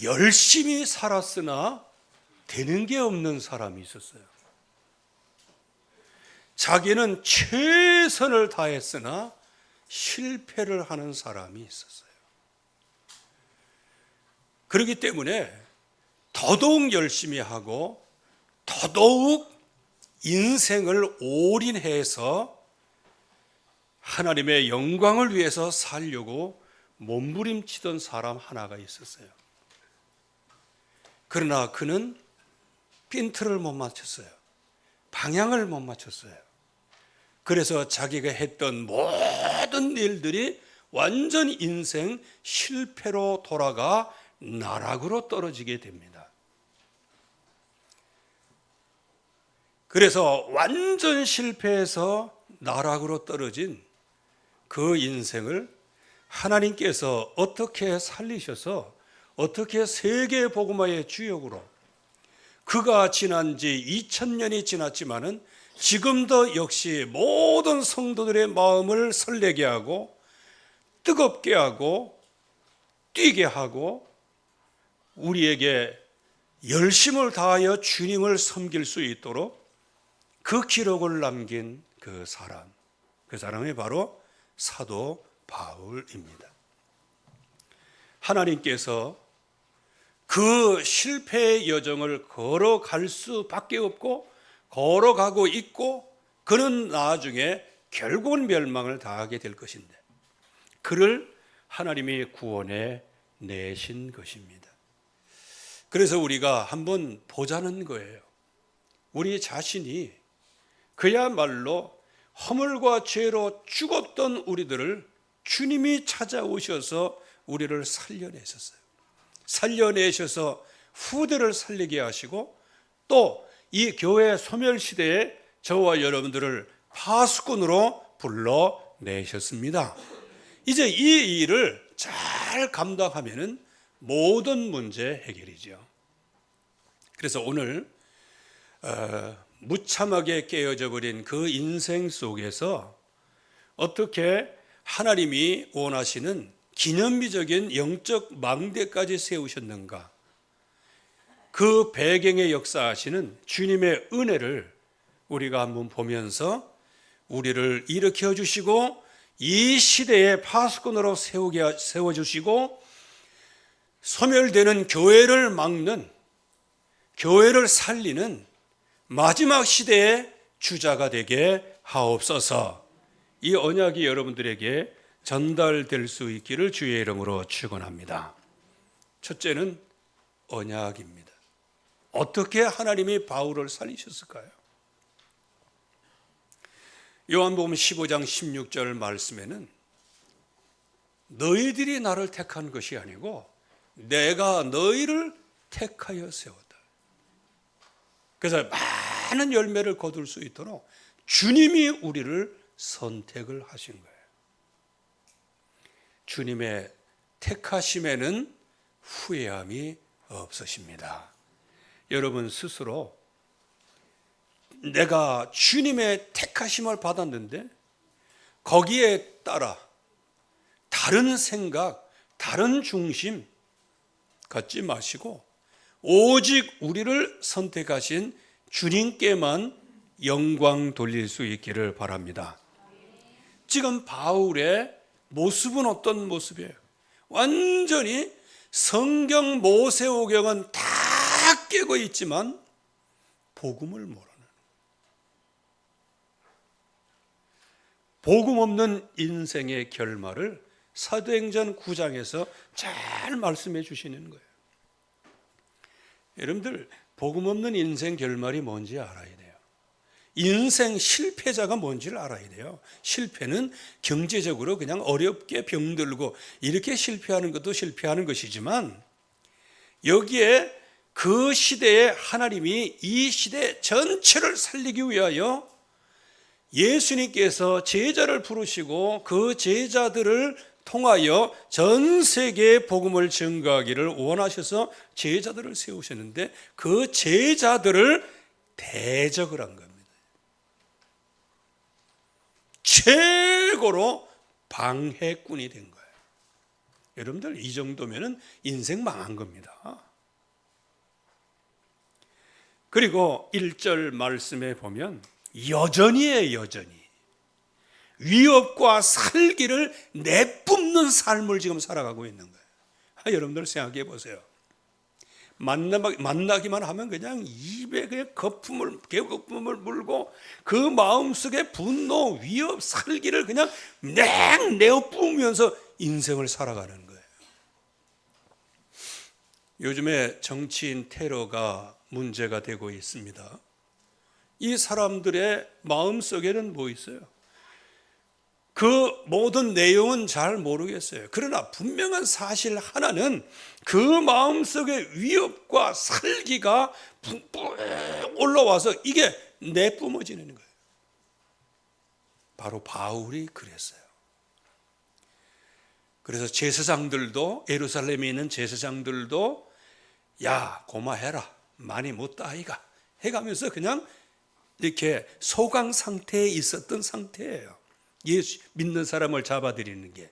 열심히 살았으나 되는 게 없는 사람이 있었어요. 자기는 최선을 다했으나 실패를 하는 사람이 있었어요. 그렇기 때문에 더더욱 열심히 하고 더더욱 인생을 올인해서 하나님의 영광을 위해서 살려고 몸부림치던 사람 하나가 있었어요. 그러나 그는 핀트를 못 맞췄어요. 방향을 못 맞췄어요. 그래서 자기가 했던 모든 일들이 완전 인생 실패로 돌아가 나락으로 떨어지게 됩니다. 그래서 완전 실패해서 나락으로 떨어진 그 인생을 하나님께서 어떻게 살리셔서 어떻게 세계 복음화의 주역으로, 그가 지난 지 2000년이 지났지만은 지금도 역시 모든 성도들의 마음을 설레게 하고 뜨겁게 하고 뛰게 하고 우리에게 열심을 다하여 주님을 섬길 수 있도록 그 기록을 남긴 그 사람이 바로 사도 바울입니다. 하나님께서 그 실패의 여정을 걸어갈 수밖에 없고 걸어가고 있고, 그는 나중에 결국은 멸망을 당하게 될 것인데 그를 하나님이 구원해 내신 것입니다. 그래서 우리가 한번 보자는 거예요. 우리 자신이 그야말로 허물과 죄로 죽었던 우리들을 주님이 찾아오셔서 우리를 살려내셨어요. 살려내셔서 후대를 살리게 하시고 또 이 교회 소멸시대에 저와 여러분들을 파수꾼으로 불러내셨습니다. 이제 이 일을 잘 감당하면은 모든 문제 해결이죠. 그래서 오늘 무참하게 깨어져 버린 그 인생 속에서 어떻게 하나님이 원하시는 기념비적인 영적 망대까지 세우셨는가, 그 배경에 역사하시는 주님의 은혜를 우리가 한번 보면서 우리를 일으켜 주시고 이 시대의 파수꾼으로 세워주시고 소멸되는 교회를 막는, 교회를 살리는 마지막 시대의 주자가 되게 하옵소서. 이 언약이 여러분들에게 전달될 수 있기를 주의 이름으로 축원합니다. 첫째는 언약입니다. 어떻게 하나님이 바울을 살리셨을까요? 요한복음 15장 16절 말씀에는 너희들이 나를 택한 것이 아니고 내가 너희를 택하여 세웠다. 그래서 많은 열매를 거둘 수 있도록 주님이 우리를 선택을 하신 거예요. 주님의 택하심에는 후회함이 없으십니다. 여러분 스스로 내가 주님의 택하심을 받았는데 거기에 따라 다른 생각, 다른 중심 갖지 마시고 오직 우리를 선택하신 주님께만 영광 돌릴 수 있기를 바랍니다. 지금 바울의 모습은 어떤 모습이에요? 완전히 성경 모세오경은 다 깨고 있지만 복음을 모르는, 복음 없는 인생의 결말을 사도행전 9장에서 잘 말씀해 주시는 거예요. 여러분들 복음 없는 인생 결말이 뭔지 알아야 돼요. 인생 실패자가 뭔지를 알아야 돼요. 실패는 경제적으로 그냥 어렵게 병들고 이렇게 실패하는 것도 실패하는 것이지만, 여기에 그 시대에 하나님이 이 시대 전체를 살리기 위하여 예수님께서 제자를 부르시고 그 제자들을 통하여 전 세계에 복음을 증거하기를 원하셔서 제자들을 세우셨는데 그 제자들을 대적을 한 겁니다. 최고로 방해꾼이 된 거예요. 여러분들 이 정도면은 인생 망한 겁니다. 그리고 1절 말씀에 보면 여전히에요, 여전히. 위협과 살기를 내뿜는 삶을 지금 살아가고 있는 거예요. 여러분들 생각해 보세요. 만나기만 하면 그냥 입에 그냥 거품을 물고 그 마음속에 분노, 위협, 살기를 그냥 내어 뿜으면서 인생을 살아가는 거예요. 요즘에 정치인 테러가 문제가 되고 있습니다. 이 사람들의 마음속에는 뭐 있어요? 그 모든 내용은 잘 모르겠어요. 그러나 분명한 사실 하나는 그 마음속의 위협과 살기가 푹푹 올라와서 이게 내뿜어지는 거예요. 바로 바울이 그랬어요. 그래서 제사장들도, 예루살렘에 있는 제사장들도 야, 고마해라, 많이 묻다 아이가 해가면서 그냥 이렇게 소강 상태에 있었던 상태예요. 예수 믿는 사람을 잡아들이는 게.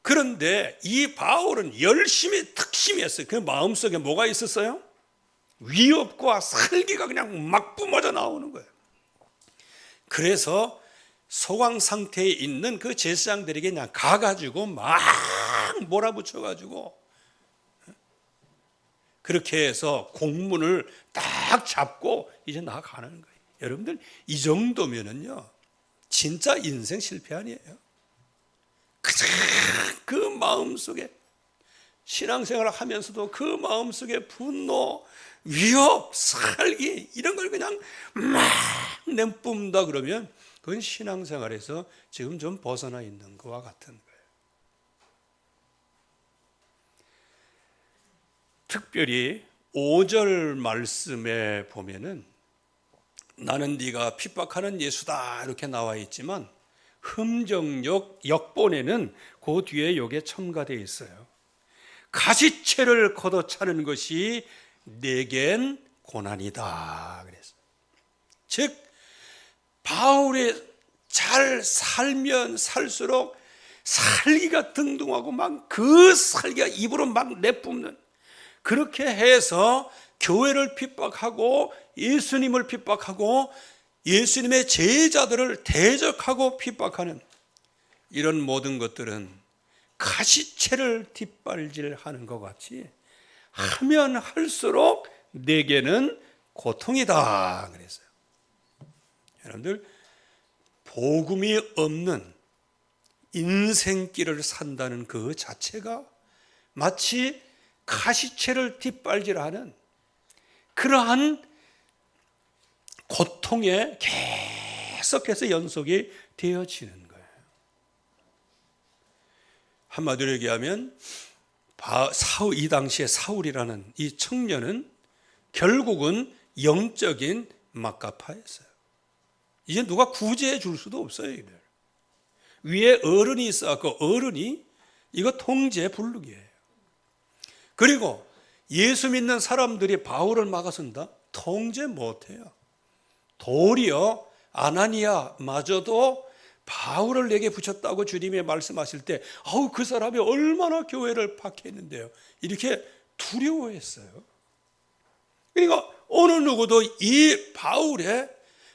그런데 이 바울은 열심히 특심했어요. 그 마음속에 뭐가 있었어요? 위협과 살기가 그냥 막 뿜어져 나오는 거예요. 그래서 소강 상태에 있는 그 제사장들에게 그냥 가가지고 막 몰아붙여가지고 그렇게 해서 공문을 딱 잡고 이제 나가는 거예요. 여러분들 이 정도면은요 진짜 인생 실패 아니에요? 그 마음속에 신앙생활을 하면서도 그 마음속에 분노, 위협, 살기 이런 걸 그냥 막 내뿜다 그러면 그건 신앙생활에서 지금 좀 벗어나 있는 것과 같은 거예요. 특별히 5절 말씀에 보면은 나는 네가 핍박하는 예수다 이렇게 나와 있지만 흠정역 역본에는 그 뒤에 요게 첨가되어 있어요. 가시채를 걷어차는 것이 내겐 고난이다 그랬어요. 즉 바울이 잘 살면 살수록 살기가 등등하고 막 그 살기가 입으로 막 내뿜는, 그렇게 해서 교회를 핍박하고 예수님을 핍박하고 예수님의 제자들을 대적하고 핍박하는 이런 모든 것들은 가시채를 뒷발질하는 것 같이 하면 할수록 내게는 고통이다 그랬어요. 여러분들 복음이 없는 인생길을 산다는 그 자체가 마치 가시채를 뒷발질하는 그러한 고통에 계속해서 연속이 되어지는 거예요. 한마디로 얘기하면 이 당시에 사울이라는 이 청년은 결국은 영적인 막가파였어요. 이제 누가 구제해 줄 수도 없어요. 이들. 위에 어른이 있어서 어른이 이거 통제 불능이에요. 그리고 예수 믿는 사람들이 바울을 막아선다? 통제 못해요. 도리어 아나니아마저도 바울을 내게 붙였다고 주님이 말씀하실 때 그 사람이 얼마나 교회를 박해했는데요. 이렇게 두려워했어요. 그러니까 어느 누구도 이 바울의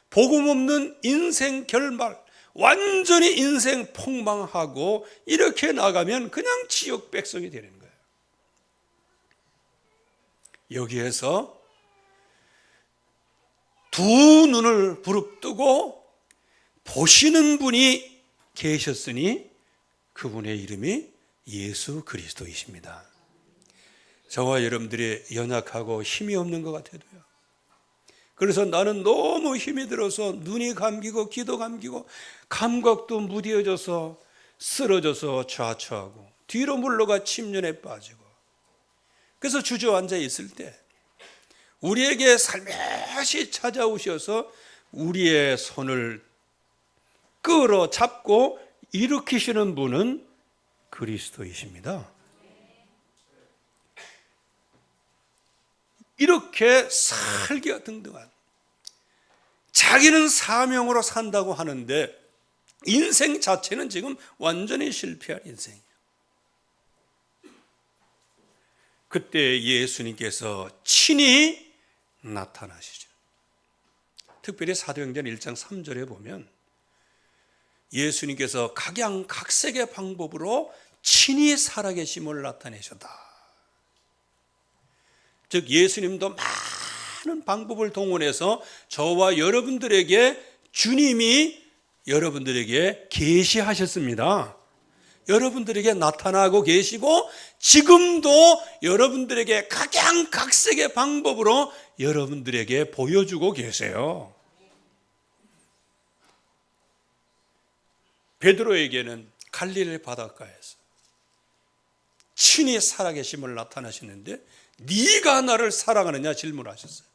복음 없는 인생 결말, 완전히 인생 폭망하고 이렇게 나가면 그냥 지옥 백성이 되는 거예요. 여기에서 두 눈을 부릅뜨고 보시는 분이 계셨으니 그분의 이름이 예수 그리스도이십니다. 저와 여러분들이 연약하고 힘이 없는 것 같아도요. 그래서 나는 너무 힘이 들어서 눈이 감기고 귀도 감기고 감각도 무뎌져서 쓰러져서 좌초하고 뒤로 물러가 침륜에 빠지고, 그래서 주저앉아 있을 때 우리에게 살며시 찾아오셔서 우리의 손을 끌어잡고 일으키시는 분은 그리스도이십니다. 이렇게 살기가 등등한, 자기는 사명으로 산다고 하는데 인생 자체는 지금 완전히 실패한 인생이에요. 그때 예수님께서 친히 나타나시죠. 특별히 사도행전 1장 3절에 보면 예수님께서 각양각색의 방법으로 친히 살아계심을 나타내셨다. 즉 예수님도 많은 방법을 동원해서 저와 여러분들에게 주님이 여러분들에게 계시하셨습니다. 여러분들에게 나타나고 계시고 지금도 여러분들에게 각양각색의 방법으로 여러분들에게 보여주고 계세요. 베드로에게는 갈릴리 바닷가에서 친히 살아계심을 나타나시는데 네가 나를 사랑하느냐 질문하셨어요.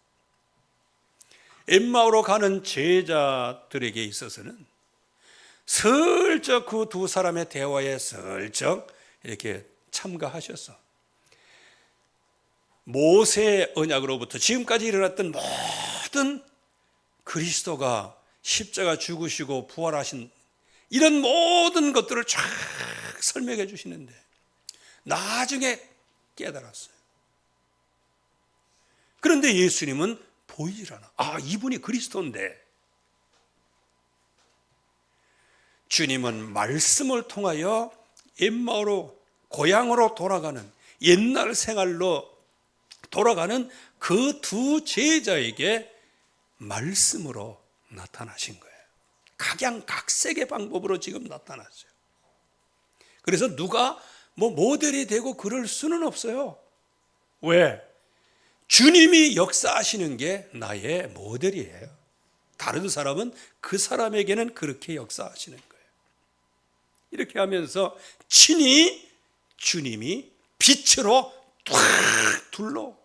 엠마오로 가는 제자들에게 있어서는 슬쩍 그 두 사람의 대화에 슬쩍 이렇게 참가하셔서 모세의 언약으로부터 지금까지 일어났던 모든 그리스도가 십자가 죽으시고 부활하신 이런 모든 것들을 쫙 설명해 주시는데 나중에 깨달았어요. 그런데 예수님은 보이질 않아. 아, 이분이 그리스도인데. 주님은 말씀을 통하여 엠마오로 고향으로 돌아가는 옛날 생활로 돌아가는 그 두 제자에게 말씀으로 나타나신 거예요. 각양각색의 방법으로 지금 나타났어요. 그래서 누가 모델이 되고 그럴 수는 없어요. 왜? 주님이 역사하시는 게 나의 모델이에요. 다른 사람은 그 사람에게는 그렇게 역사하시는 거예요. 이렇게 하면서 친히 주님이 빛으로 탁 둘러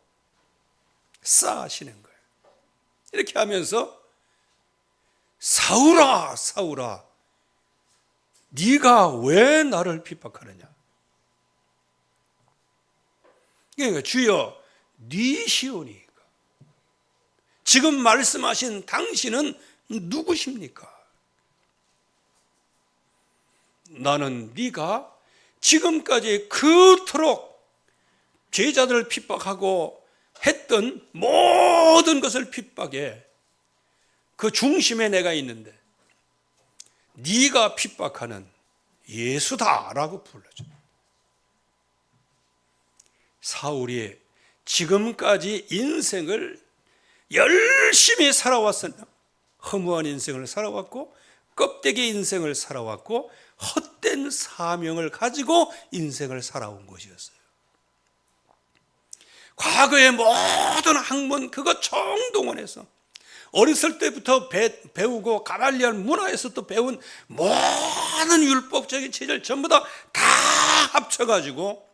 쌓으시는 거예요. 이렇게 하면서 사울아 사울아 네가 왜 나를 핍박하느냐. 그러니까 주여 니시오니까 지금 말씀하신 당신은 누구십니까? 나는 네가 지금까지 그토록 제자들을 핍박하고 했던 모든 것을 핍박해 그 중심에 내가 있는데 네가 핍박하는 예수다라고 불러줘. 사울이 지금까지 인생을 열심히 살아왔었나? 허무한 인생을 살아왔고 껍데기 인생을 살아왔고 헛된 사명을 가지고 인생을 살아온 것이었어요. 과거의 모든 학문 그거 총동원해서 어렸을 때부터 배우고 가말리엘 문화에서 또 배운 모든 율법적인 체제를 전부 다 합쳐가지고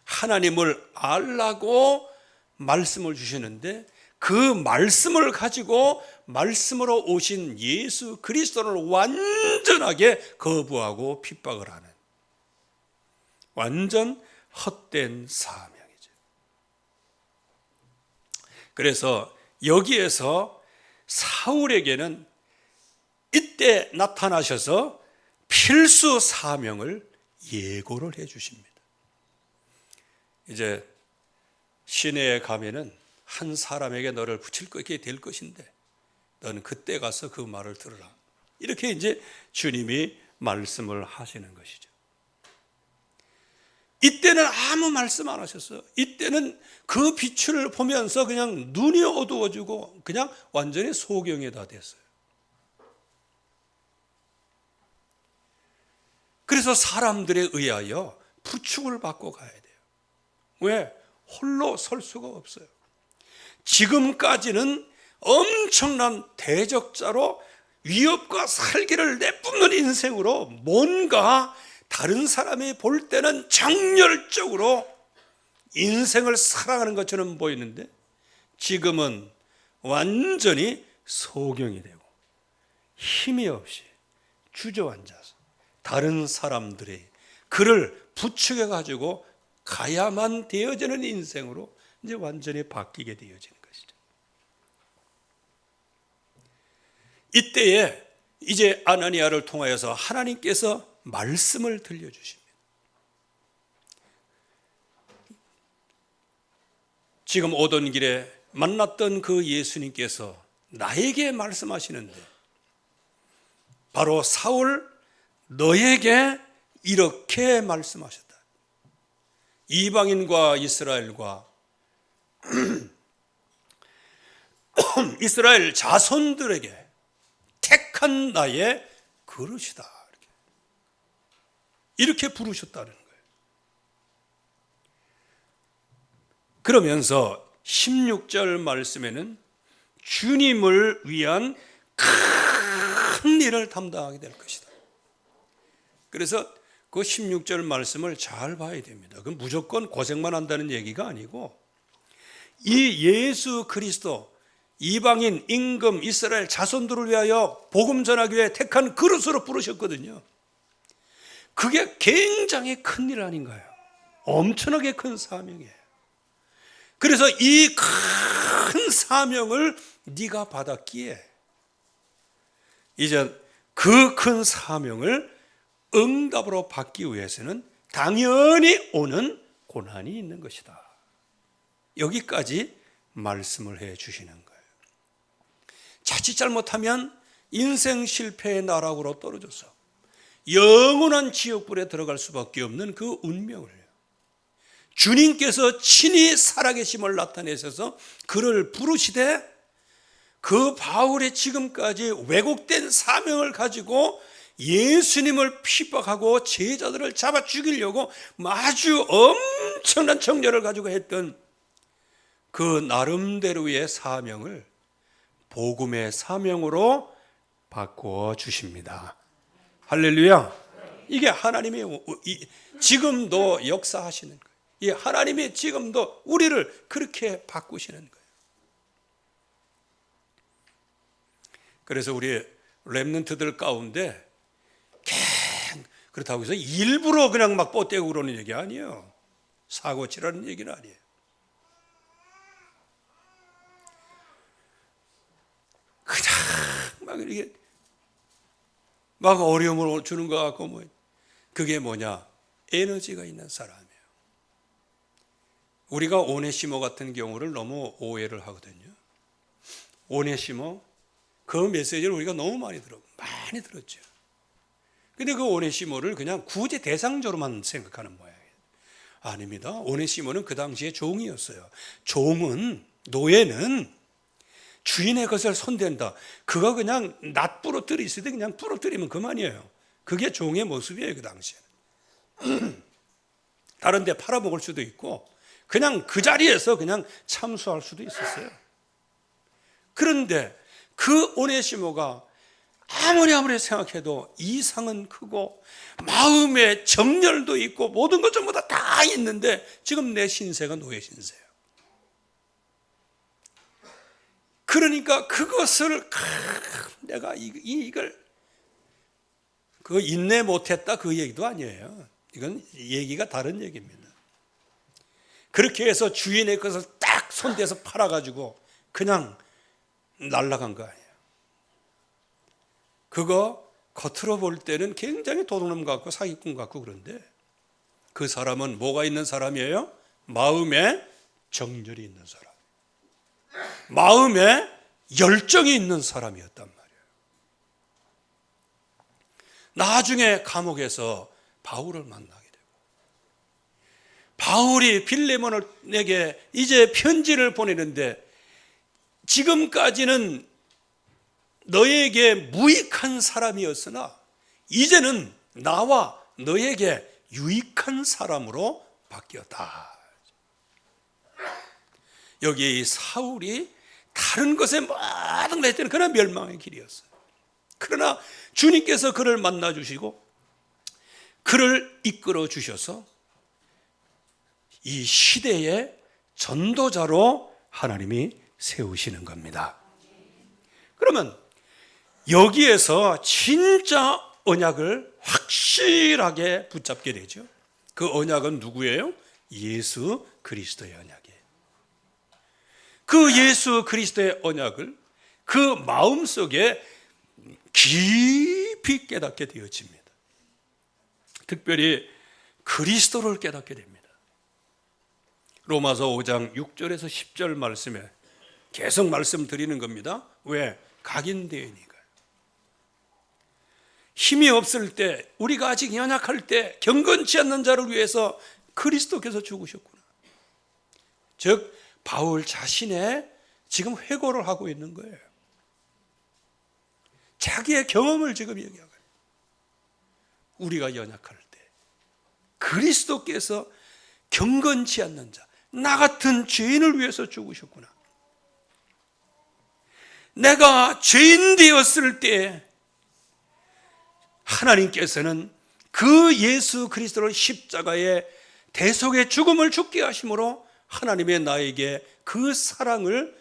하나님을 알라고 말씀을 주시는데 그 말씀을 가지고 말씀으로 오신 예수 그리스도를 완전하게 거부하고 핍박을 하는 완전 헛된 사명이죠. 그래서 여기에서 사울에게는 이때 나타나셔서 필수 사명을 예고를 해 주십니다. 이제 시내에 가면은 한 사람에게 너를 붙일 것이 될 것인데 너는 그때 가서 그 말을 들으라. 이렇게 이제 주님이 말씀을 하시는 것이죠. 이때는 아무 말씀 안 하셨어요. 이때는 그 빛을 보면서 그냥 눈이 어두워지고 그냥 완전히 소경이 다 됐어요. 그래서 사람들에 의하여 부축을 받고 가야 돼요. 왜? 홀로 설 수가 없어요. 지금까지는 엄청난 대적자로 위협과 살기를 내뿜는 인생으로 뭔가 다른 사람이 볼 때는 정열적으로 인생을 살아가는 것처럼 보이는데 지금은 완전히 소경이 되고 힘이 없이 주저앉아서 다른 사람들이 그를 부추겨 가지고 가야만 되어지는 인생으로 이제 완전히 바뀌게 되어지는 것이죠. 이때에 이제 아나니아를 통하여서 하나님께서 말씀을 들려주십니다. 지금 오던 길에 만났던 그 예수님께서 나에게 말씀하시는데, 바로 사울 너에게 이렇게 말씀하셨다. 이방인과 이스라엘과 이스라엘 자손들에게 택한 나의 그릇이다. 이렇게 부르셨다는 거예요. 그러면서 16절 말씀에는 주님을 위한 큰 일을 담당하게 될 것이다. 그래서 그 16절 말씀을 잘 봐야 됩니다. 그건 무조건 고생만 한다는 얘기가 아니고, 이 예수 그리스도 이방인, 임금, 이스라엘 자손들을 위하여 복음 전하기 위해 택한 그릇으로 부르셨거든요. 그게 굉장히 큰 일 아닌가요? 엄청나게 큰 사명이에요. 그래서 이 큰 사명을 네가 받았기에 이제 그 큰 사명을 응답으로 받기 위해서는 당연히 오는 고난이 있는 것이다. 여기까지 말씀을 해 주시는 거예요. 자칫 잘못하면 인생 실패의 나락으로 떨어져서 영원한 지옥불에 들어갈 수밖에 없는 그 운명을 주님께서 친히 살아계심을 나타내셔서 그를 부르시되, 그 바울의 지금까지 왜곡된 사명을 가지고 예수님을 핍박하고 제자들을 잡아 죽이려고 아주 엄청난 정열을 가지고 했던 그 나름대로의 사명을 복음의 사명으로 바꾸어 주십니다. 할렐루야. 이게 하나님의 지금도 역사하시는 거예요. 이 하나님이 지금도 우리를 그렇게 바꾸시는 거예요. 그래서 우리 렘넌트들 가운데 그렇다고 해서 일부러 그냥 막 뻗대고 그러는 얘기 아니에요. 사고 치라는 얘기는 아니에요. 그냥 막 이렇게 막 어려움을 주는 것 같고, 뭐 그게 뭐냐? 에너지가 있는 사람이에요. 우리가 오네시모 같은 경우를 너무 오해를 하거든요. 오네시모 그 메시지를 우리가 너무 많이 들었죠. 근데 그 오네시모를 그냥 구제 대상자로만 생각하는 모양이에요. 아닙니다. 오네시모는 그 당시에 종이었어요. 종은, 노예는 주인의 것을 손댄다. 그거 그냥 낫 부러뜨리실 때 그냥 부러뜨리면 그만이에요. 그게 종의 모습이에요, 그 당시에는. 다른 데 팔아먹을 수도 있고, 그냥 그 자리에서 그냥 참수할 수도 있었어요. 그런데 그 오네시모가 아무리 생각해도 이상은 크고 마음에 정열도 있고 모든 것 전부 다 있는데 지금 내 신세가 노예 신세예요. 그러니까 그것을 내가 이걸 그거 인내 못했다 그 얘기도 아니에요. 이건 얘기가 다른 얘기입니다. 그렇게 해서 주인의 것을 딱 손대서 팔아가지고 그냥 날아간 거 아니에요. 그거 겉으로 볼 때는 굉장히 도둑놈 같고 사기꾼 같고, 그런데 그 사람은 뭐가 있는 사람이에요? 마음에 정열이 있는 사람, 마음에 열정이 있는 사람이었단 말이에요. 나중에 감옥에서 바울을 만나게 되고, 바울이 빌레몬에게 이제 편지를 보내는데, 지금까지는 너에게 무익한 사람이었으나 이제는 나와 너에게 유익한 사람으로 바뀌었다. 여기에 이 사울이 다른 것에 모든 걸 했더니 그러나 멸망의 길이었어요. 그러나 주님께서 그를 만나 주시고 그를 이끌어 주셔서 이 시대의 전도자로 하나님이 세우시는 겁니다. 그러면 여기에서 진짜 언약을 확실하게 붙잡게 되죠. 그 언약은 누구예요? 예수 그리스도의 언약이에요. 그 예수 그리스도의 언약을 그 마음속에 깊이 깨닫게 되어집니다. 특별히 그리스도를 깨닫게 됩니다. 로마서 5장 6절에서 10절 말씀에 계속 말씀드리는 겁니다. 왜? 각인되니까. 힘이 없을 때, 우리가 아직 연약할 때 경건치 않는 자를 위해서 그리스도께서 죽으셨구나. 즉 바울 자신의 지금 회고를 하고 있는 거예요. 자기의 경험을 지금 얘기하고, 우리가 연약할 때 그리스도께서 경건치 않는 자, 나 같은 죄인을 위해서 죽으셨구나. 내가 죄인 되었을 때 하나님께서는 그 예수 그리스도를 십자가의 대속의 죽음을 죽게 하심으로 하나님의 나에게 그 사랑을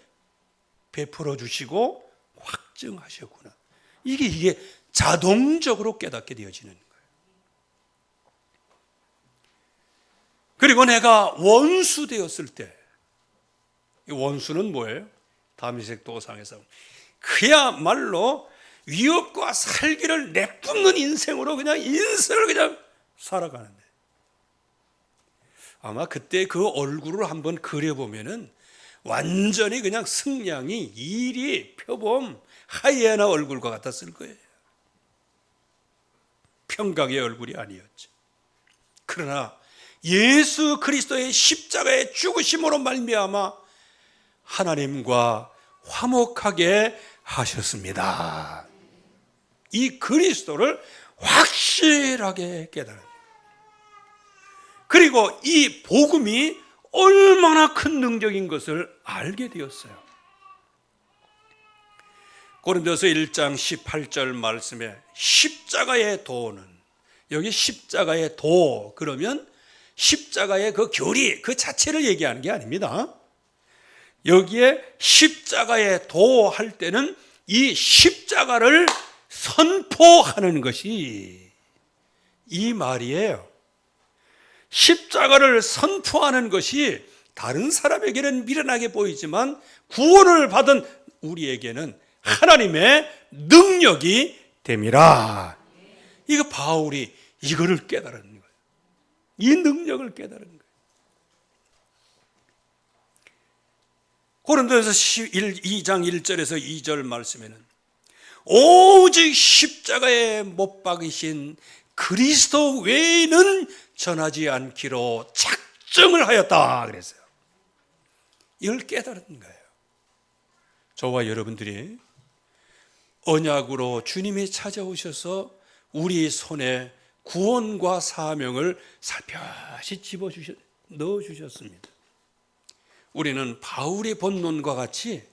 베풀어 주시고 확증하셨구나. 이게 자동적으로 깨닫게 되어지는 거예요. 그리고 내가 원수 되었을 때, 이 원수는 뭐예요? 다메섹 도상에서 그야말로 위협과 살기를 내뿜는 인생으로 그냥 인생을 그냥 살아가는데, 아마 그때 그 얼굴을 한번 그려보면은 완전히 그냥 승냥이, 이리, 표범, 하이에나 얼굴과 같았을 거예요. 평강의 얼굴이 아니었죠. 그러나 예수 그리스도의 십자가의 죽으심으로 말미암아 하나님과 화목하게 하셨습니다. 이 그리스도를 확실하게 깨달아요. 그리고 이 복음이 얼마나 큰 능력인 것을 알게 되었어요. 고린도서 1장 18절 말씀에 십자가의 도는, 여기 십자가의 도 그러면 십자가의 그 교리 그 자체를 얘기하는 게 아닙니다. 여기에 십자가의 도 할 때는 이 십자가를 선포하는 것이 이 말이에요. 십자가를 선포하는 것이 다른 사람에게는 미련하게 보이지만 구원을 받은 우리에게는 하나님의 능력이 됨이라. 이거 바울이 이거를 깨달은 거예요. 이 능력을 깨달은 거예요. 고린도서 2장 1절에서 2절 말씀에는 오직 십자가에 못 박이신 그리스도 외에는 전하지 않기로 작정을 하였다 그랬어요. 이걸 깨달은 거예요. 저와 여러분들이 언약으로 주님이 찾아오셔서 우리 손에 구원과 사명을 살펴시 넣어주셨습니다. 우리는 바울의 본론과 같이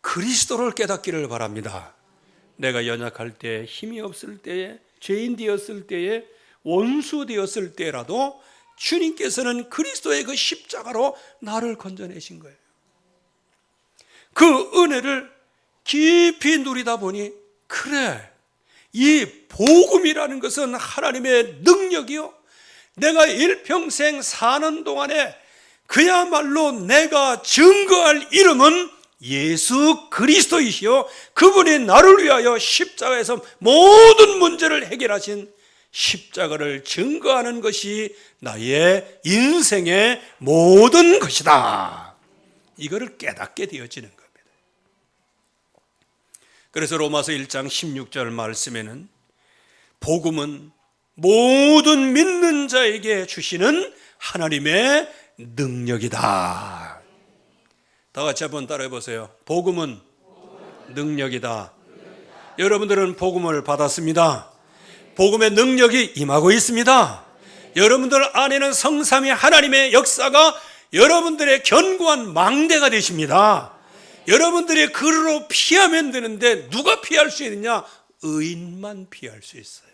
그리스도를 깨닫기를 바랍니다. 내가 연약할 때, 힘이 없을 때에, 죄인 되었을 때에, 원수 되었을 때라도 주님께서는 그리스도의 그 십자가로 나를 건져내신 거예요. 그 은혜를 깊이 누리다 보니, 그래, 이 복음이라는 것은 하나님의 능력이요, 내가 일평생 사는 동안에 그야말로 내가 증거할 이름은 예수 그리스도이시요, 그분이 나를 위하여 십자가에서 모든 문제를 해결하신 십자가를 증거하는 것이 나의 인생의 모든 것이다. 이거를 깨닫게 되어지는 겁니다. 그래서 로마서 1장 16절 말씀에는 복음은 모든 믿는 자에게 주시는 하나님의 능력이다. 다 같이 한번 따라해 보세요. 복음은 능력이다. 여러분들은 복음을 받았습니다. 복음의 능력이 임하고 있습니다. 여러분들 안에는 성삼위 하나님의 역사가 여러분들의 견고한 망대가 되십니다. 여러분들의 그로 피하면 되는데 누가 피할 수 있느냐? 의인만 피할 수 있어요.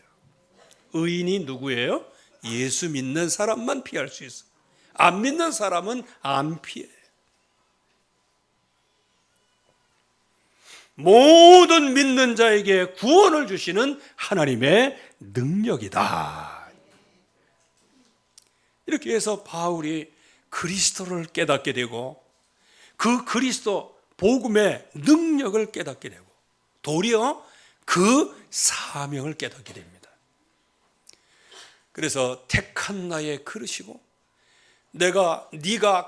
의인이 누구예요? 예수 믿는 사람만 피할 수 있어요. 안 믿는 사람은 안 피해요. 모든 믿는 자에게 구원을 주시는 하나님의 능력이다. 이렇게 해서 바울이 그리스도를 깨닫게 되고, 그 그리스도 복음의 능력을 깨닫게 되고, 도리어 그 사명을 깨닫게 됩니다. 그래서 택한 나의 그릇이고 네가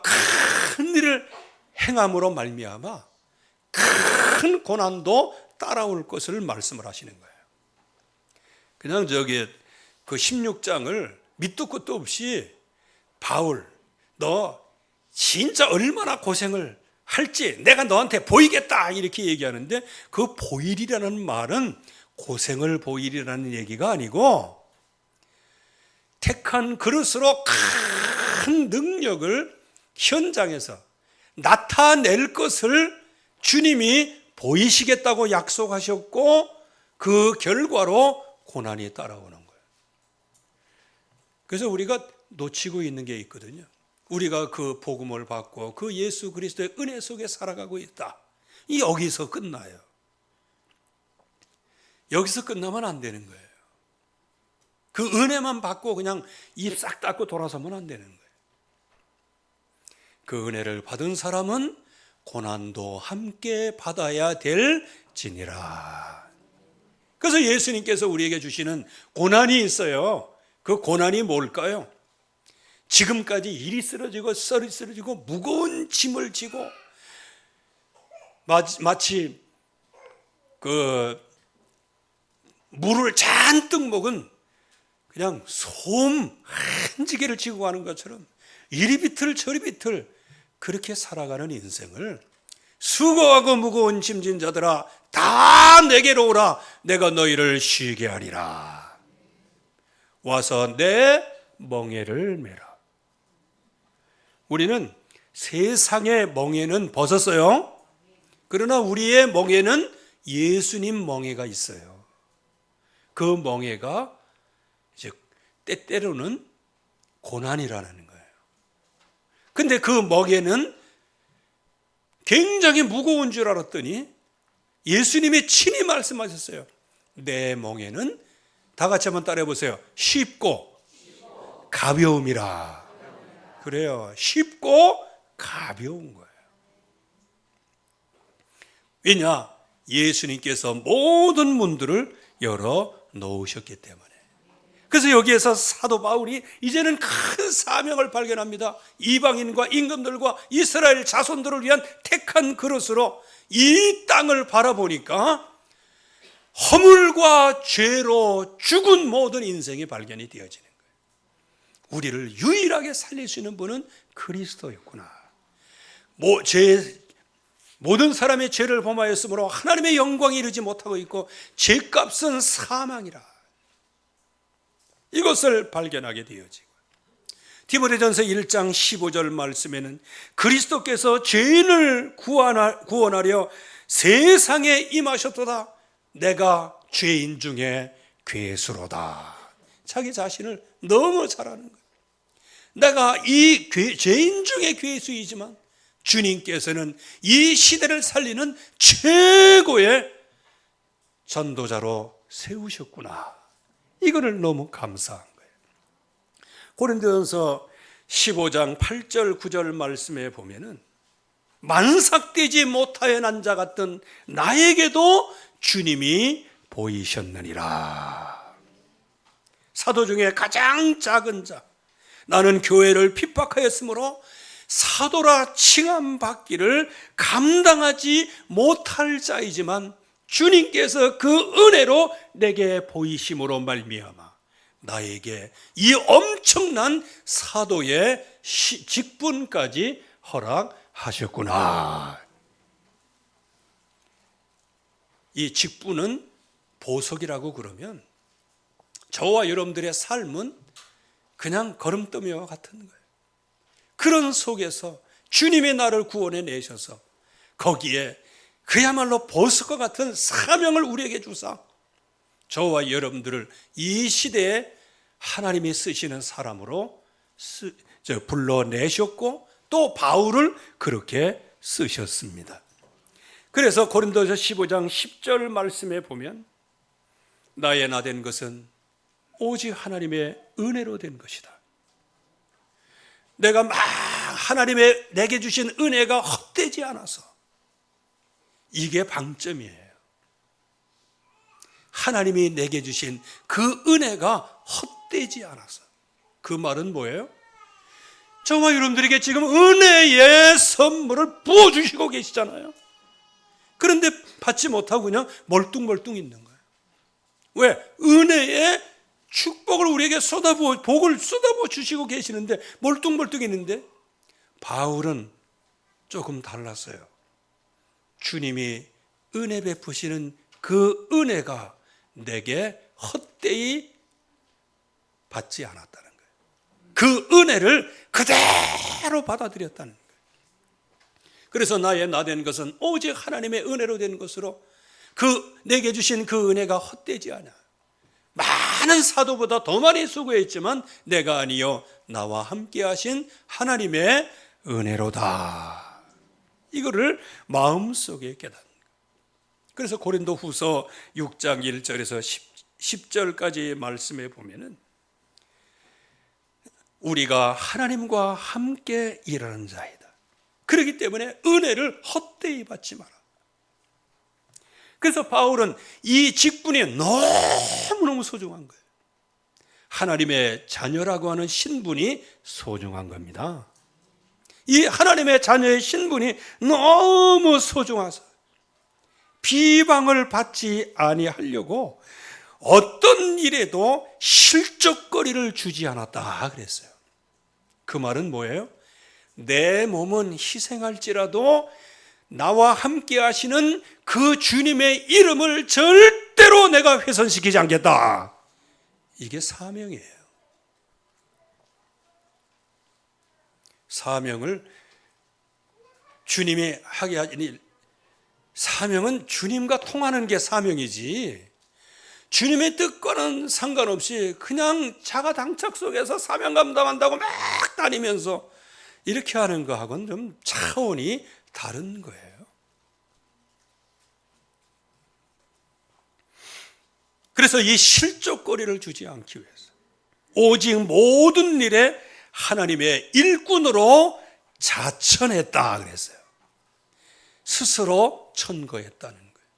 큰 일을 행함으로 말미암아 큰 고난도 따라올 것을 말씀을 하시는 거예요. 그냥 그 16장을 밑도 끝도 없이 바울, 너 진짜 얼마나 고생을 할지 내가 너한테 보이겠다 이렇게 얘기하는데, 그 보일이라는 말은 고생을 보일이라는 얘기가 아니고 택한 그릇으로 큰 능력을 현장에서 나타낼 것을 주님이 보이시겠다고 약속하셨고, 그 결과로 고난이 따라오는 거예요. 그래서 우리가 놓치고 있는 게 있거든요. 우리가 그 복음을 받고 그 예수 그리스도의 은혜 속에 살아가고 있다. 여기서 끝나요. 여기서 끝나면 안 되는 거예요. 그 은혜만 받고 그냥 입 싹 닫고 돌아서면 안 되는 거예요. 그 은혜를 받은 사람은 고난도 함께 받아야 될지니라. 그래서 예수님께서 우리에게 주시는 고난이 있어요. 그 고난이 뭘까요? 지금까지 일이 쓰러지고 썰이 쓰러지고 무거운 짐을 지고 마치 그 물을 잔뜩 먹은 그냥 솜 한 지게를 지고 가는 것처럼 이리 비틀 저리 비틀 그렇게 살아가는 인생을, 수고하고 무거운 짐진 자들아 다 내게로 오라, 내가 너희를 쉬게 하리라. 와서 내 멍에를 메라. 우리는 세상의 멍에는 벗었어요. 그러나 우리의 멍에는 예수님 멍에가 있어요. 그 멍에가 이제 때때로는 고난이라는 거예요. 근데 그 멍에는 굉장히 무거운 줄 알았더니 예수님이 친히 말씀하셨어요. 내 멍에는, 다 같이 한번 따라해 보세요. 쉽고 가벼움이라. 그래요. 쉽고 가벼운 거예요. 왜냐? 예수님께서 모든 문들을 열어 놓으셨기 때문에. 그래서 여기에서 사도 바울이 이제는 큰 사명을 발견합니다. 이방인과 임금들과 이스라엘 자손들을 위한 택한 그릇으로 이 땅을 바라보니까 허물과 죄로 죽은 모든 인생이 발견이 되어지는 거예요. 우리를 유일하게 살릴 수 있는 분은 그리스도였구나. 모든 사람의 죄를 범하였으므로 하나님의 영광이 이르지 못하고 있고 죄값은 사망이라. 이것을 발견하게 되어지고, 디모데전서 1장 15절 말씀에는 그리스도께서 죄인을 구원하려 세상에 임하셨도다. 내가 죄인 중에 괴수로다. 자기 자신을 너무 잘 아는 거예요. 내가 죄인 중에 괴수이지만 주님께서는 이 시대를 살리는 최고의 전도자로 세우셨구나. 이거를 너무 감사한 거예요. 고린도전서 15장 8절 9절 말씀에 보면은 만삭되지 못하여 난 자 같던 나에게도 주님이 보이셨느니라. 사도 중에 가장 작은 자, 나는 교회를 핍박하였으므로 사도라 칭함받기를 감당하지 못할 자이지만 주님께서 그 은혜로 내게 보이심으로 말미암아 나에게 이 엄청난 사도의 직분까지 허락하셨구나. 이 직분은 보석이라고 그러면 저와 여러분들의 삶은 그냥 거름더미와 같은 거예요. 그런 속에서 주님이 나를 구원해 내셔서 거기에 그야말로 보석과 같은 사명을 우리에게 주사 저와 여러분들을 이 시대에 하나님이 쓰시는 사람으로 불러내셨고 또 바울을 그렇게 쓰셨습니다. 그래서 고린도서 15장 10절 말씀에 보면 나의 나 된 것은 오직 하나님의 은혜로 된 것이다. 내가 막 하나님의 내게 주신 은혜가 헛되지 않아서, 이게 방점이에요. 하나님이 내게 주신 그 은혜가 헛되지 않아서. 그 말은 뭐예요? 정말 여러분들에게 지금 은혜의 선물을 부어주시고 계시잖아요. 그런데 받지 못하고 그냥 멀뚱멀뚱 있는 거예요. 왜? 은혜의 축복을 우리에게 쏟아부어, 복을 쏟아부어 주시고 계시는데 멀뚱멀뚱 있는데, 바울은 조금 달랐어요. 주님이 은혜 베푸시는 그 은혜가 내게 헛되이 받지 않았다는 거예요. 그 은혜를 그대로 받아들였다는 거예요. 그래서 나의 나 된 것은 오직 하나님의 은혜로 된 것으로, 내게 주신 그 은혜가 헛되지 않아. 많은 사도보다 더 많이 수고했지만 내가 아니요 나와 함께 하신 하나님의 은혜로다. 이거를 마음속에 깨닫는 거예요. 그래서 고린도 후서 6장 1절에서 10절까지 말씀해 보면은, 우리가 하나님과 함께 일하는 자이다. 그렇기 때문에 은혜를 헛되이 받지 마라. 그래서 바울은 이 직분이 너무너무 소중한 거예요. 하나님의 자녀라고 하는 신분이 소중한 겁니다. 이 하나님의 자녀의 신분이 너무 소중해서 비방을 받지 아니하려고 어떤 일에도 실족거리를 주지 않았다 그랬어요. 그 말은 뭐예요? 내 몸은 희생할지라도 나와 함께 하시는 그 주님의 이름을 절대로 내가 훼손시키지 않겠다. 이게 사명이에요. 사명을 주님이 하게 하니, 사명은 주님과 통하는 게 사명이지, 주님의 뜻과는 상관없이 그냥 자가 당착 속에서 사명 감당한다고 막 다니면서 이렇게 하는 거하고는 좀 차원이 다른 거예요. 그래서 이 실족거리를 주지 않기 위해서 오직 모든 일에 하나님의 일꾼으로 자천했다 그랬어요. 스스로 천거했다는 거예요.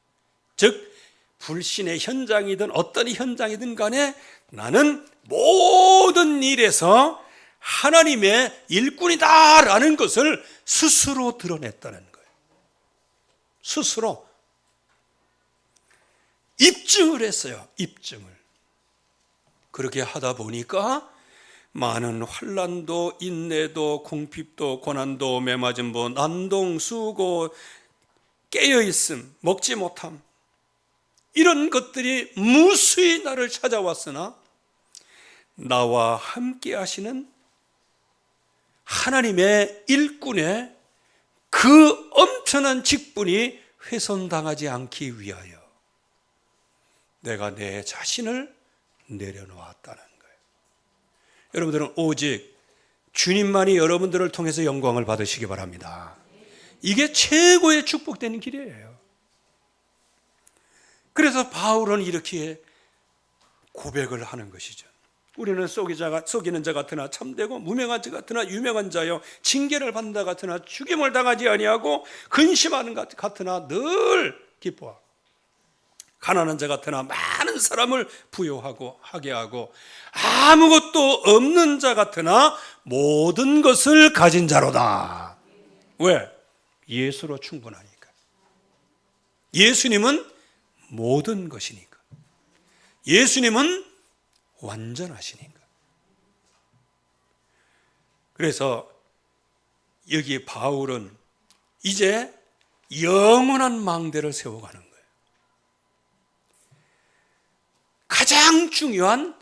즉 불신의 현장이든 어떤 현장이든 간에 나는 모든 일에서 하나님의 일꾼이다라는 것을 스스로 드러냈다는 거예요. 스스로 입증을 했어요. 입증을. 그렇게 하다 보니까 많은 환난도 인내도 궁핍도 고난도 매맞음도 난동 수고 깨어있음 먹지 못함 이런 것들이 무수히 나를 찾아왔으나 나와 함께 하시는 하나님의 일꾼의 그 엄청난 직분이 훼손당하지 않기 위하여 내가 내 자신을 내려놓았다는 거예요. 여러분들은 오직 주님만이 여러분들을 통해서 영광을 받으시기 바랍니다. 이게 최고의 축복되는 길이에요. 그래서 바울은 이렇게 고백을 하는 것이죠. 우리는 속이는 자 같으나 참되고 무명한 자 같으나 유명한 자요 징계를 받는다 같으나 죽임을 당하지 아니하고 근심하는 것 같으나 늘 기뻐하고 가난한 자 같으나 많은 사람을 부요하고 하게 하고 아무것도 없는 자 같으나 모든 것을 가진 자로다. 왜? 예수로 충분하니까. 예수님은 모든 것이니까. 예수님은 완전하시니까. 그래서 여기 바울은 이제 영원한 망대를 세워가는 거예요. 가장 중요한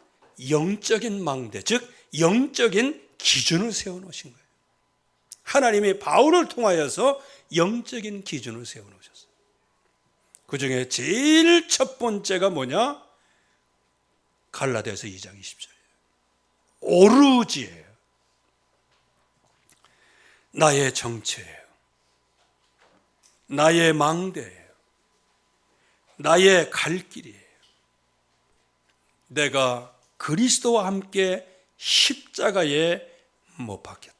영적인 망대, 즉 영적인 기준을 세워놓으신 거예요. 하나님이 바울을 통하여서 영적인 기준을 세워놓으셨어요. 그 중에 제일 첫 번째가 뭐냐? 갈라디아서 2장 20절이에요. 오르지예요. 나의 정체예요. 나의 망대예요. 나의 갈 길이에요. 내가 그리스도와 함께 십자가에 못 박혔다.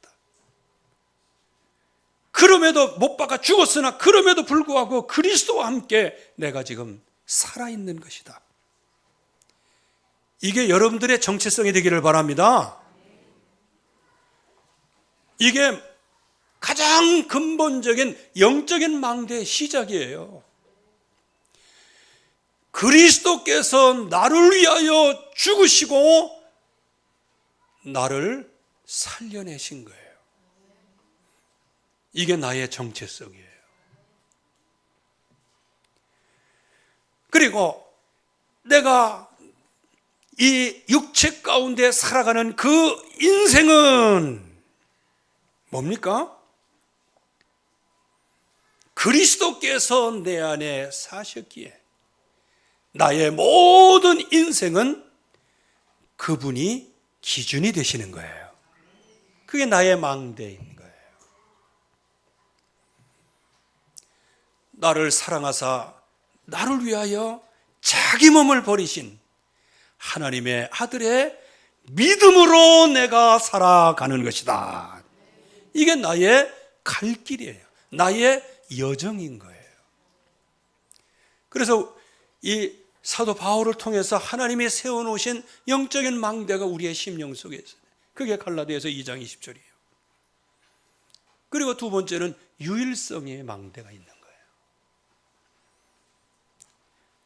그럼에도 못 박아 죽었으나 그럼에도 불구하고 그리스도와 함께 내가 지금 살아있는 것이다. 이게 여러분들의 정체성이 되기를 바랍니다. 이게 가장 근본적인 영적인 망대의 시작이에요. 그리스도께서 나를 위하여 죽으시고 나를 살려내신 거예요. 이게 나의 정체성이에요. 그리고 내가 이 육체 가운데 살아가는 그 인생은 뭡니까? 그리스도께서 내 안에 사셨기에 나의 모든 인생은 그분이 기준이 되시는 거예요. 그게 나의 망대인 거예요. 나를 사랑하사 나를 위하여 자기 몸을 버리신 하나님의 아들의 믿음으로 내가 살아가는 것이다. 이게 나의 갈 길이에요. 나의 여정인 거예요. 그래서 이 사도 바울을 통해서 하나님이 세워놓으신 영적인 망대가 우리의 심령 속에 있어요. 그게 갈라디아서 2장 20절이에요. 그리고 두 번째는 유일성의 망대가 있는 거예요.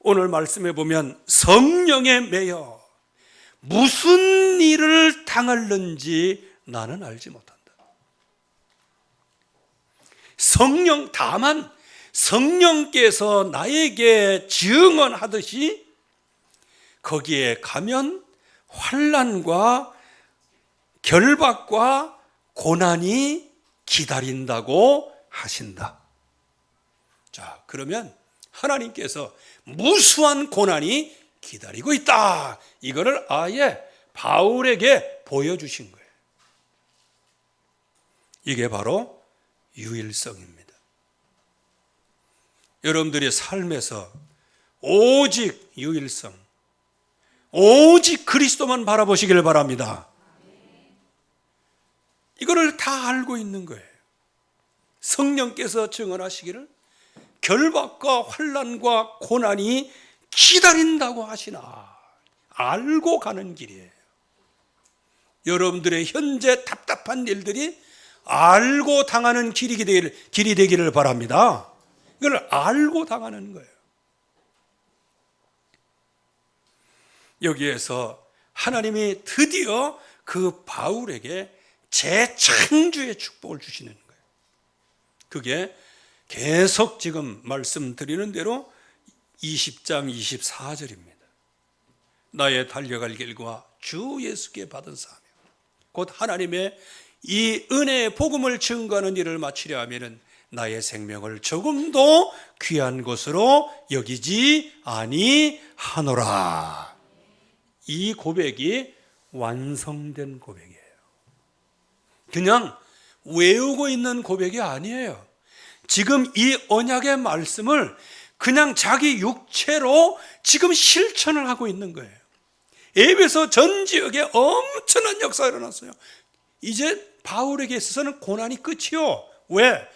오늘 말씀해 보면 성령에 매여 무슨 일을 당할는지 나는 알지 못한다. 다만 성령께서 나에게 증언하듯이 거기에 가면 환난과 결박과 고난이 기다린다고 하신다. 자, 그러면 하나님께서 무수한 고난이 기다리고 있다. 이거를 아예 바울에게 보여주신 거예요. 이게 바로 유일성입니다. 여러분들의 삶에서 오직 유일성, 오직 그리스도만 바라보시길 바랍니다. 이거를 다 알고 있는 거예요. 성령께서 증언하시기를 결박과 환난과 고난이 기다린다고 하시나 알고 가는 길이에요. 여러분들의 현재 답답한 일들이 알고 당하는 길이 되기를 바랍니다. 이걸 알고 당하는 거예요. 여기에서 하나님이 드디어 그 바울에게 재창조의 축복을 주시는 거예요. 그게 계속 지금 말씀드리는 대로 20장 24절입니다. 나의 달려갈 길과 주 예수께 받은 사명, 곧 하나님의 이 은혜의 복음을 증거하는 일을 마치려 하면은 나의 생명을 조금도 귀한 것으로 여기지 아니하노라. 이 고백이 완성된 고백이에요. 그냥 외우고 있는 고백이 아니에요. 지금 이 언약의 말씀을 그냥 자기 육체로 지금 실천을 하고 있는 거예요. 에베소 전 지역에 엄청난 역사가 일어났어요. 이제 바울에게 있어서는 고난이 끝이요. 왜?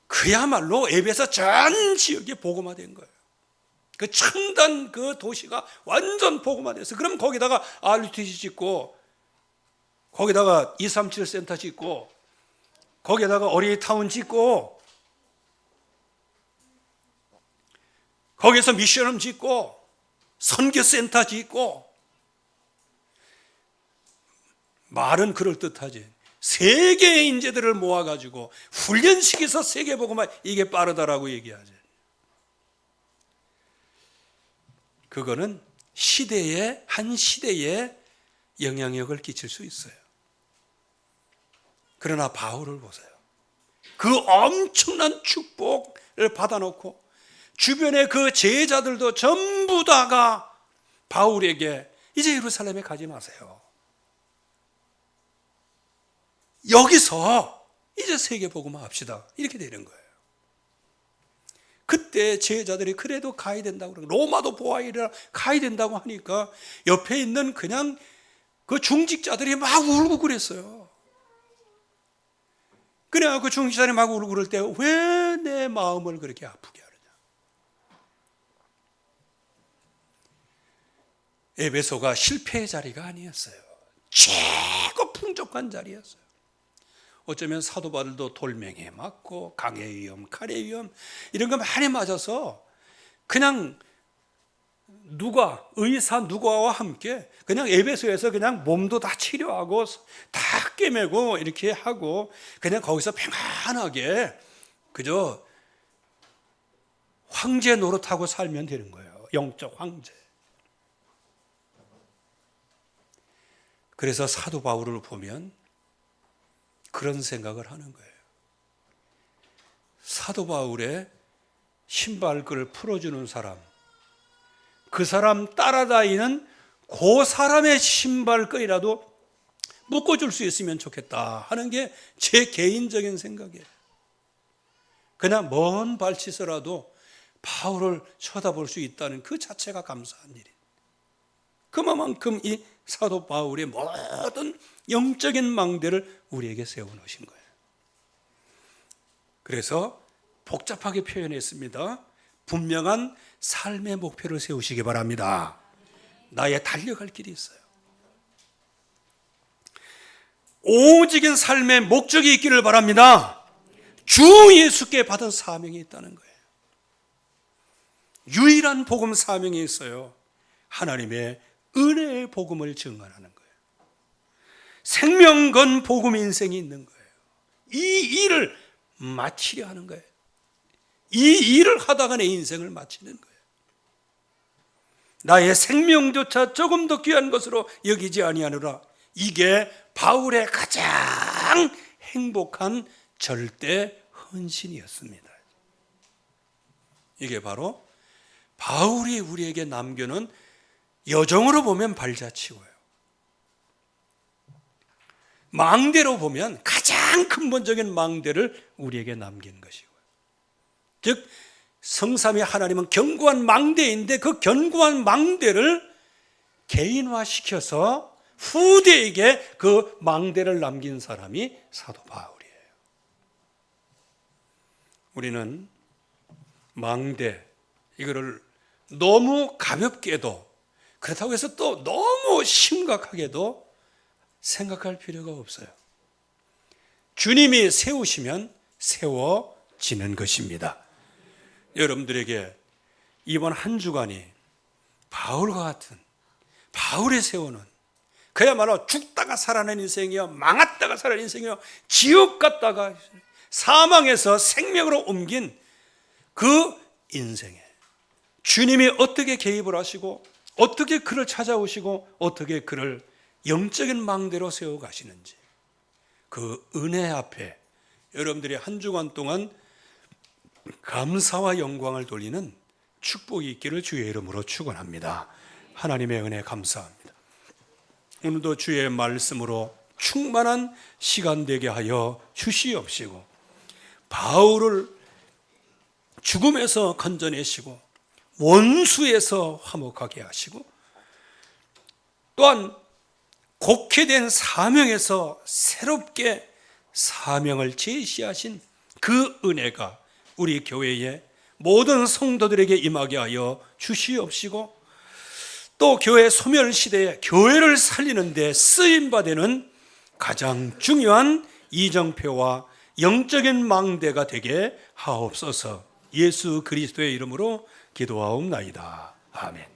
그야말로 에베소 전 지역이 복음화된 거예요. 그 첨단 그 도시가 완전 복음화돼서, 그럼 거기다가 RUTC 짓고, 거기다가 237 센터 짓고, 거기다가 어린이타운 짓고, 거기서 미션홈 짓고, 선교센터 짓고, 말은 그럴듯하지. 세계의 인재들을 모아가지고 훈련시켜서 세계복음화, 이게 빠르다라고 얘기하지. 그거는 한 시대에 영향력을 끼칠 수 있어요. 그러나 바울을 보세요. 그 엄청난 축복을 받아놓고 주변의 그 제자들도 전부 다가 바울에게 이제 예루살렘에 가지 마세요. 여기서 이제 세계복음화 합시다. 이렇게 되는 거예요. 그때 제자들이 그래도 가야 된다고 그러고, 로마도 보아이라 가야 된다고 하니까 옆에 있는 그냥 그 중직자들이 막 울고 그랬어요. 그래야 그 중직자들이 막 울고 그럴 때 왜 내 마음을 그렇게 아프게 하느냐. 에베소가 실패의 자리가 아니었어요. 최고 풍족한 자리였어요. 어쩌면 사도 바울도 돌멩이에 맞고 강의 위험, 칼의 위험 이런 거 많이 맞아서 그냥 의사 누가와 함께 그냥 에베소에서 그냥 몸도 다 치료하고 다 꿰매고 이렇게 하고 그냥 거기서 평안하게 그저 황제 노릇하고 살면 되는 거예요. 영적 황제. 그래서 사도 바울을 보면 그런 생각을 하는 거예요. 사도 바울의 신발끈을 풀어주는 사람, 그 사람 따라다니는 그 사람의 신발끈이라도 묶어줄 수 있으면 좋겠다 하는 게 제 개인적인 생각이에요. 그냥 먼 발치서라도 바울을 쳐다볼 수 있다는 그 자체가 감사한 일이에요. 그만큼 이 사도 바울의 모든 영적인 망대를 우리에게 세워놓으신 거예요. 그래서 복잡하게 표현했습니다. 분명한 삶의 목표를 세우시기 바랍니다. 나의 달려갈 길이 있어요. 오직인 삶의 목적이 있기를 바랍니다. 주 예수께 받은 사명이 있다는 거예요. 유일한 복음 사명이 있어요. 하나님의 은혜의 복음을 증언하는 거예요. 생명 건 복음 인생이 있는 거예요. 이 일을 마치려 하는 거예요. 이 일을 하다가 내 인생을 마치는 거예요. 나의 생명조차 조금 더 귀한 것으로 여기지 아니하노라. 이게 바울의 가장 행복한 절대 헌신이었습니다. 이게 바로 바울이 우리에게 남겨놓은, 여정으로 보면 발자취고요, 망대로 보면 가장 근본적인 망대를 우리에게 남긴 것이고요. 즉 성삼위 하나님은 견고한 망대인데 그 견고한 망대를 개인화시켜서 후대에게 그 망대를 남긴 사람이 사도 바울이에요. 우리는 망대 이거를 너무 가볍게도, 그렇다고 해서 또 너무 심각하게도 생각할 필요가 없어요. 주님이 세우시면 세워지는 것입니다. 여러분들에게 이번 한 주간이 바울과 같은, 바울이 세우는, 그야말로 죽다가 살아난 인생이요, 망했다가 살아난 인생이요, 지옥 갔다가 사망에서 생명으로 옮긴 그 인생에 주님이 어떻게 개입을 하시고 어떻게 그를 찾아오시고 어떻게 그를 영적인 망대로 세워가시는지, 그 은혜 앞에 여러분들이 한 주간 동안 감사와 영광을 돌리는 축복이 있기를 주의 이름으로 축원합니다. 하나님의 은혜 감사합니다. 오늘도 주의 말씀으로 충만한 시간 되게 하여 주시옵시고, 바울을 죽음에서 건져내시고 원수에서 화목하게 하시고, 또한 곡해된 사명에서 새롭게 사명을 제시하신 그 은혜가 우리 교회의 모든 성도들에게 임하게 하여 주시옵시고, 또 교회 소멸시대에 교회를 살리는 데 쓰임받는 가장 중요한 이정표와 영적인 망대가 되게 하옵소서. 예수 그리스도의 이름으로 기도하옵나이다. 아멘.